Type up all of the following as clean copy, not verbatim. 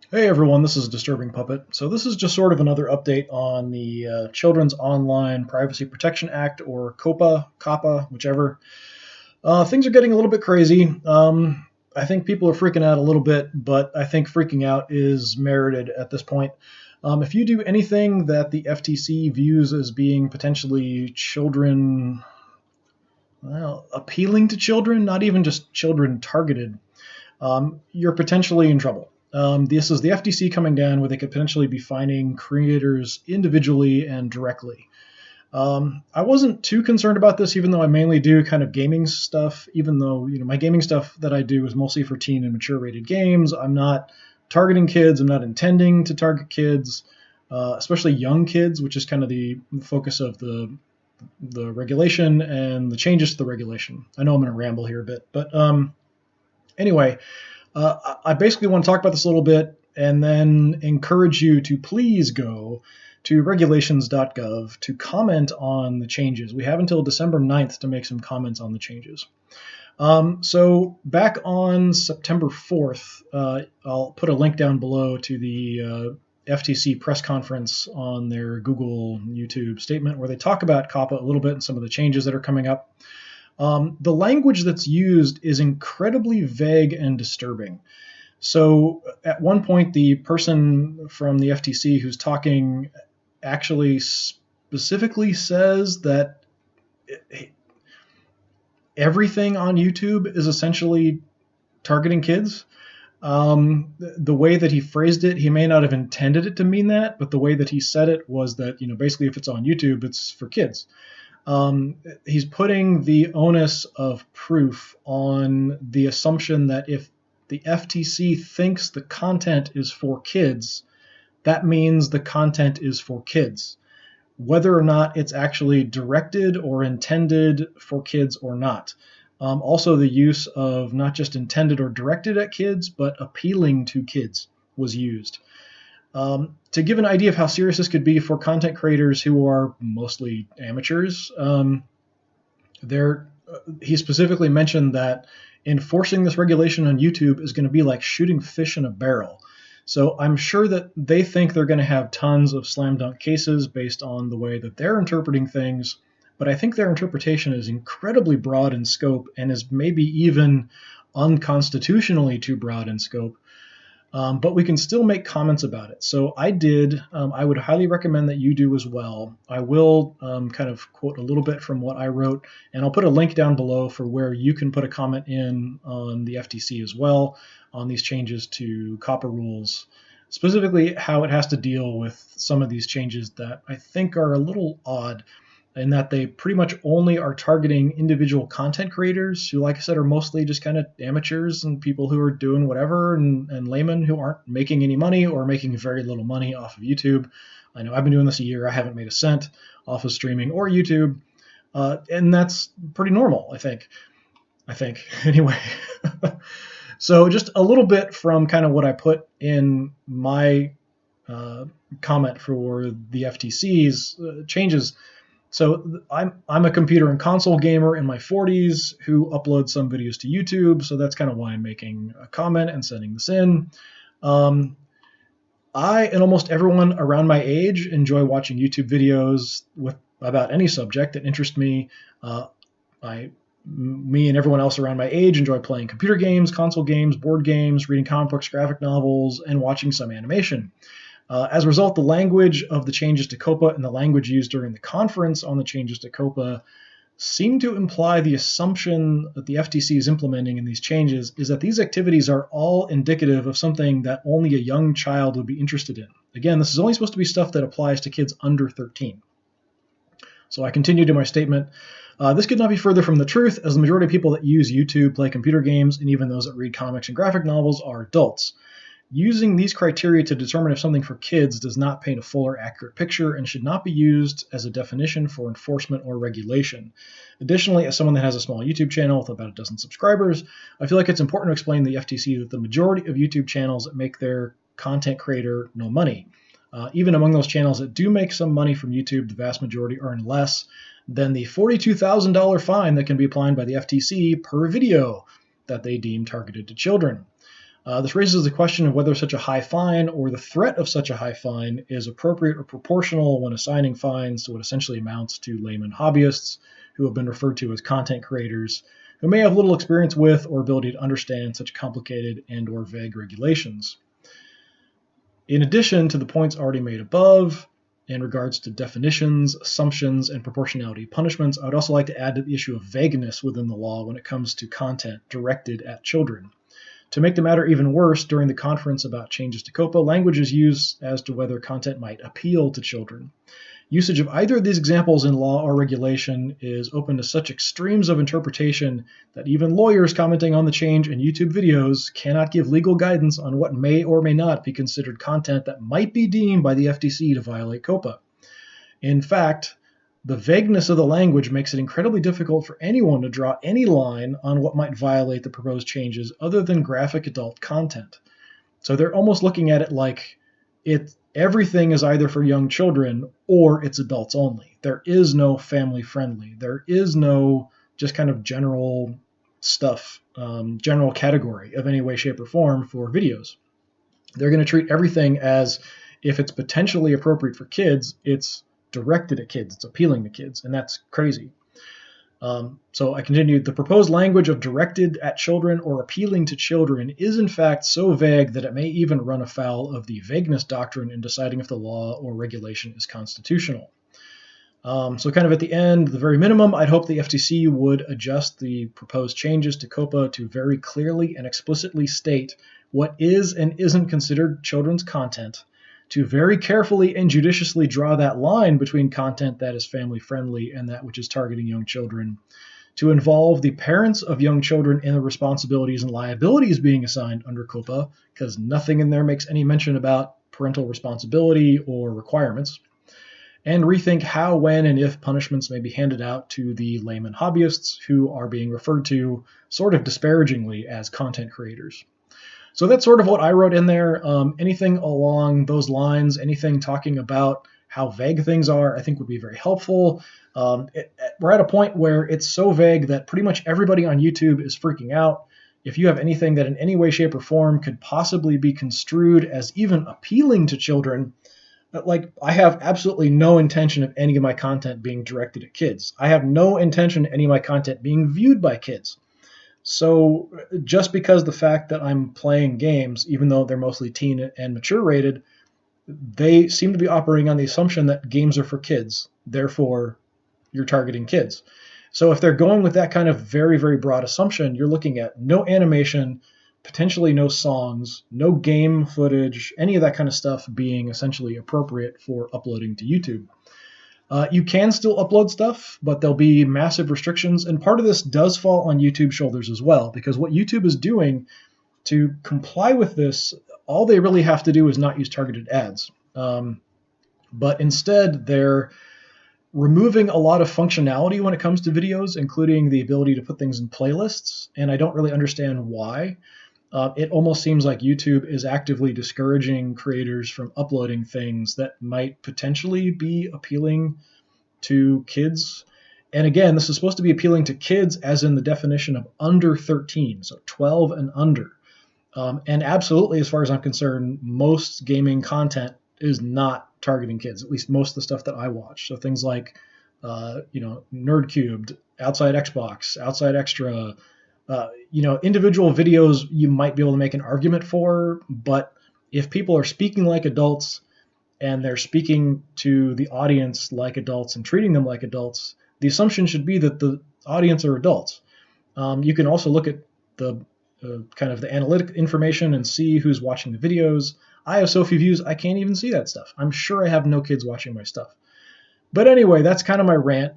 Hey everyone, this is Disturbing Puppet. So this is just sort of another update on the Children's Online Privacy Protection Act, or COPPA, whichever. Things are getting a little bit crazy. I think people are freaking out a little bit, but I think freaking out is merited at this point. If you do anything that the FTC views as being potentially children, well, appealing to children, not even just children targeted, you're potentially in trouble. This is the FTC coming down where they could potentially be fining creators individually and directly. I wasn't too concerned about this, even though I mainly do kind of gaming stuff. Even though my gaming stuff that I do is mostly for teen and mature rated games. I'm not targeting kids. I'm not intending to target kids, especially young kids, which is kind of the focus of the regulation and the changes to the regulation. I know I'm going to ramble here a bit, but anyway, I basically want to talk about this a little bit and then encourage you to please go to regulations.gov to comment on the changes. We have until December 9th to make some comments on the changes. So back on September 4th, I'll put a link down below to the FTC press conference on their Google YouTube statement where they talk about COPPA a little bit and some of the changes that are coming up. The language that's used is incredibly vague and disturbing. So at one point, the person from the FTC who's talking actually specifically says that everything on YouTube is essentially targeting kids. The way that he phrased it, he may not have intended it to mean that, but the way that he said it was that, basically if it's on YouTube, it's for kids. He's putting the onus of proof on the assumption that if the FTC thinks the content is for kids, that means the content is for kids, whether or not it's actually directed or intended for kids or not. Also, the use of not just intended or directed at kids, but appealing to kids was used. To give an idea of how serious this could be for content creators who are mostly amateurs, he specifically mentioned that enforcing this regulation on YouTube is going to be like shooting fish in a barrel. So I'm sure that they think they're going to have tons of slam dunk cases based on the way that they're interpreting things, but I think their interpretation is incredibly broad in scope and is maybe even unconstitutionally too broad in scope. But we can still make comments about it. So I did. I would highly recommend that you do as well. I will kind of quote a little bit from what I wrote, and I'll put a link down below for where you can put a comment in on the FTC as well on these changes to COPPA rules, specifically how it has to deal with some of these changes that I think are a little odd in that they pretty much only are targeting individual content creators who, like I said, are mostly just kind of amateurs and people who are doing whatever, and laymen who aren't making any money or making very little money off of YouTube. I know I've been doing this a year. I haven't made a cent off of streaming or YouTube, and that's pretty normal, I think. Anyway. So just a little bit from kind of what I put in my comment for the FTC's changes. So I'm a computer and console gamer in my 40s who uploads some videos to YouTube. So that's kind of why I'm making a comment and sending this in. I and almost everyone around my age enjoy watching YouTube videos about any subject that interests me. Me and everyone else around my age enjoy playing computer games, console games, board games, reading comic books, graphic novels, and watching some animation. As a result, the language of the changes to COPPA and the language used during the conference on the changes to COPPA seem to imply the assumption that the FTC is implementing in these changes is that these activities are all indicative of something that only a young child would be interested in. Again, this is only supposed to be stuff that applies to kids under 13. So I continued in my statement. This could not be further from the truth, as the majority of people that use YouTube play computer games, and even those that read comics and graphic novels are adults. Using these criteria to determine if something for kids does not paint a full or accurate picture and should not be used as a definition for enforcement or regulation. Additionally, as someone that has a small YouTube channel with about a dozen subscribers, I feel like it's important to explain to the FTC that the majority of YouTube channels that make their content creator no money. Even among those channels that do make some money from YouTube, the vast majority earn less than the $42,000 fine that can be applied by the FTC per video that they deem targeted to children. This raises the question of whether such a high fine or the threat of such a high fine is appropriate or proportional when assigning fines to what essentially amounts to layman hobbyists who have been referred to as content creators who may have little experience with or ability to understand such complicated and or vague regulations. In addition to the points already made above, in regards to definitions, assumptions, and proportionality punishments, I would also like to add to the issue of vagueness within the law when it comes to content directed at children. To make the matter even worse, during the conference about changes to COPPA, language is used as to whether content might appeal to children. Usage of either of these examples in law or regulation is open to such extremes of interpretation that even lawyers commenting on the change in YouTube videos cannot give legal guidance on what may or may not be considered content that might be deemed by the FTC to violate COPPA. In fact, the vagueness of the language makes it incredibly difficult for anyone to draw any line on what might violate the proposed changes other than graphic adult content. So they're almost looking at it like everything is either for young children or it's adults only. There is no family friendly. There is no just kind of general stuff, general category of any way, shape, or form for videos. They're going to treat everything as if it's potentially appropriate for kids, it's directed at kids, it's appealing to kids, and that's crazy. So I continued, the proposed language of directed at children or appealing to children is in fact so vague that it may even run afoul of the vagueness doctrine in deciding if the law or regulation is constitutional. So kind of at the end, the very minimum, I'd hope the FTC would adjust the proposed changes to COPPA to very clearly and explicitly state what is and isn't considered children's content, to very carefully and judiciously draw that line between content that is family friendly and that which is targeting young children, to involve the parents of young children in the responsibilities and liabilities being assigned under COPPA, because nothing in there makes any mention about parental responsibility or requirements, and rethink how, when, and if punishments may be handed out to the layman hobbyists who are being referred to sort of disparagingly as content creators. So that's sort of what I wrote in there. Anything along those lines, anything talking about how vague things are, I think would be very helpful. We're at a point where it's so vague that pretty much everybody on YouTube is freaking out. If you have anything that in any way, shape, or form could possibly be construed as even appealing to children, like I have absolutely no intention of any of my content being directed at kids. I have no intention of any of my content being viewed by kids. So just because the fact that I'm playing games, even though they're mostly teen and mature rated, they seem to be operating on the assumption that games are for kids. Therefore, you're targeting kids. So if they're going with that kind of very, very broad assumption, you're looking at no animation, potentially no songs, no game footage, any of that kind of stuff being essentially appropriate for uploading to YouTube. You can still upload stuff, but there'll be massive restrictions. And part of this does fall on YouTube's shoulders as well, because what YouTube is doing to comply with this, all they really have to do is not use targeted ads. But instead, they're removing a lot of functionality when it comes to videos, including the ability to put things in playlists. And I don't really understand why. It almost seems like YouTube is actively discouraging creators from uploading things that might potentially be appealing to kids. And again, this is supposed to be appealing to kids as in the definition of under 13, so 12 and under. And absolutely, as far as I'm concerned, most gaming content is not targeting kids, at least most of the stuff that I watch. So things like, Nerd Cubed, Outside Xbox, Outside Extra, individual videos you might be able to make an argument for, but if people are speaking like adults and they're speaking to the audience like adults and treating them like adults, the assumption should be that the audience are adults. You can also look at the kind of the analytic information and see who's watching the videos. I have so few views, I can't even see that stuff. I'm sure I have no kids watching my stuff. But anyway, that's kind of my rant.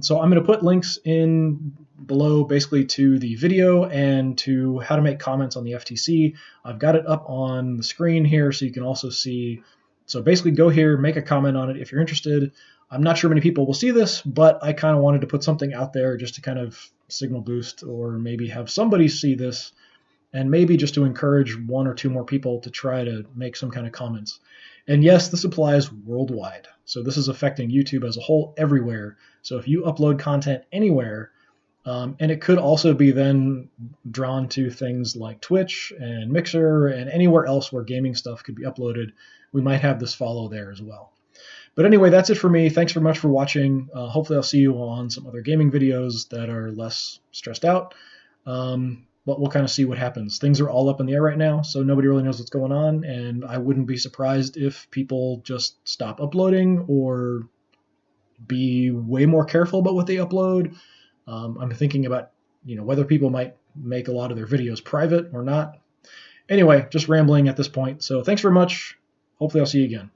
So I'm going to put links in below basically to the video and to how to make comments on the FTC. I've got it up on the screen here so you can also see. So basically go here, make a comment on it if you're interested. I'm not sure many people will see this, but I kind of wanted to put something out there just to kind of signal boost or maybe have somebody see this and maybe just to encourage one or two more people to try to make some kind of comments. And yes, this applies worldwide. So this is affecting YouTube as a whole everywhere. So if you upload content anywhere, And it could also be then drawn to things like Twitch and Mixer and anywhere else where gaming stuff could be uploaded. We might have this follow there as well. But anyway, that's it for me. Thanks very much for watching. Hopefully I'll see you on some other gaming videos that are less stressed out. But we'll kind of see what happens. Things are all up in the air right now, so nobody really knows what's going on, and I wouldn't be surprised if people just stop uploading or be way more careful about what they upload. I'm thinking about whether people might make a lot of their videos private or not. Anyway, just rambling at this point. So thanks very much. Hopefully I'll see you again.